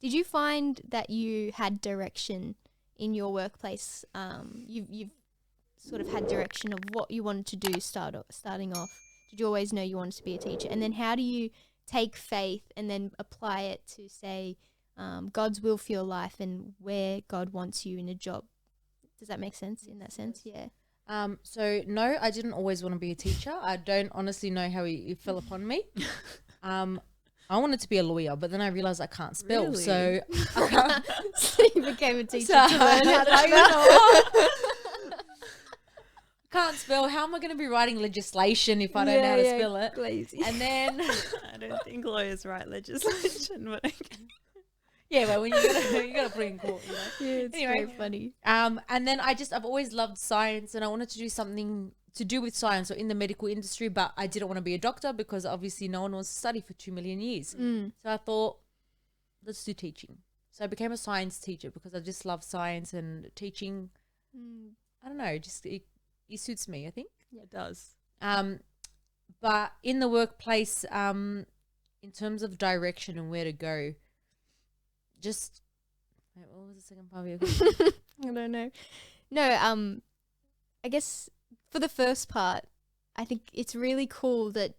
Did you find that you had direction in your workplace? You've sort of had direction of what you wanted to do starting off. Did you always know you wanted to be a teacher? And then how do you take faith and then apply it to, say, God's will for your life and where God wants you in a job? Does that make sense in that sense? Yeah. So no, I didn't always want to be a teacher. I don't honestly know how it fell upon me. I wanted to be a lawyer, but then I realized I can't spell. Really? So I can't. So you became a teacher to learn how to spell. Can't spell. How am I going to be writing legislation if I don't know how to spell it? Lazy. And then, I don't think lawyers write legislation, but yeah, but when you gotta put it in court, you know. Yeah, it's Anyway. very funny. And then I've always loved science, and I wanted to do something to do with science or in the medical industry, but I didn't want to be a doctor because obviously no one wants to study for 2 million years. So I thought, let's do teaching. So I became a science teacher because I just love science and teaching. I don't know, just it suits me, I think. yeah, it does. But in the workplace, in terms of direction and where to go, just wait, what was the second part of your question? I don't know. No, I guess for the first part, I think it's really cool that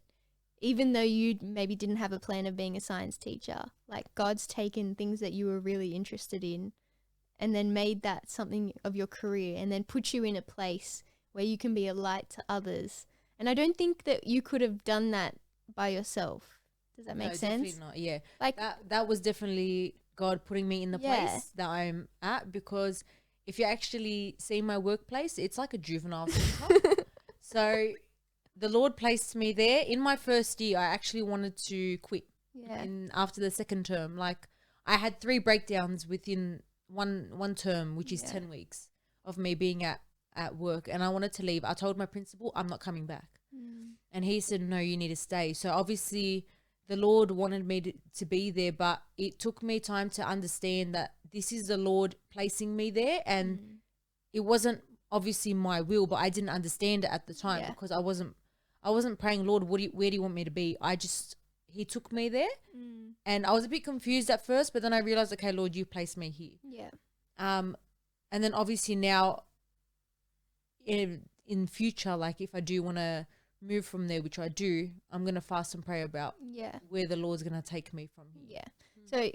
even though you maybe didn't have a plan of being a science teacher, like God's taken things that you were really interested in and then made that something of your career and then put you in a place where you can be a light to others. And I don't think that you could have done that by yourself. Does that make sense? Definitely not. Yeah, Like, that was definitely God putting me in the Yeah. place that I'm at, because if you actually see my workplace, it's like a juvenile center. So the Lord placed me there. In my first year, I actually wanted to quit. yeah. And after the second term, like I had 3 breakdowns within one term, which is Yeah. 10 weeks of me being at work, and I wanted to leave. I told my principal, I'm not coming back. And he said, no, you need to stay. So obviously the Lord wanted me to be there, but it took me time to understand that this is the Lord placing me there, and it wasn't obviously my will, but I didn't understand it at the time Yeah. because I wasn't praying, Lord, where do you want me to be? He took me there, and I was a bit confused at first, but then I realized, okay, Lord, you placed me here. Yeah. And then obviously now in future, like if I do want to move from there, which I do, I'm going to fast and pray about Yeah. where the Lord's going to take me from here. Yeah. So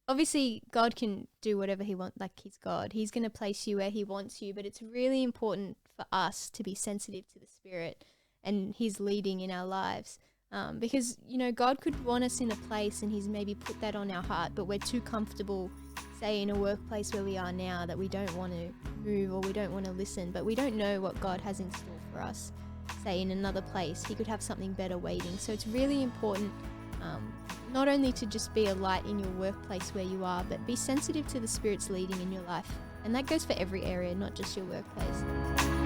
obviously God can do whatever he wants, like he's God. He's going to place you where he wants you, but it's really important for us to be sensitive to the Spirit and his leading in our lives. Because, you know, God could want us in a place and he's maybe put that on our heart, but we're too comfortable, say, in a workplace where we are now, that we don't want to move or we don't want to listen, but we don't know what God has in store for us. Say in another place, he could have something better waiting. So it's really important not only to just be a light in your workplace where you are, but be sensitive to the Spirit's leading in your life. And that goes for every area, not just your workplace.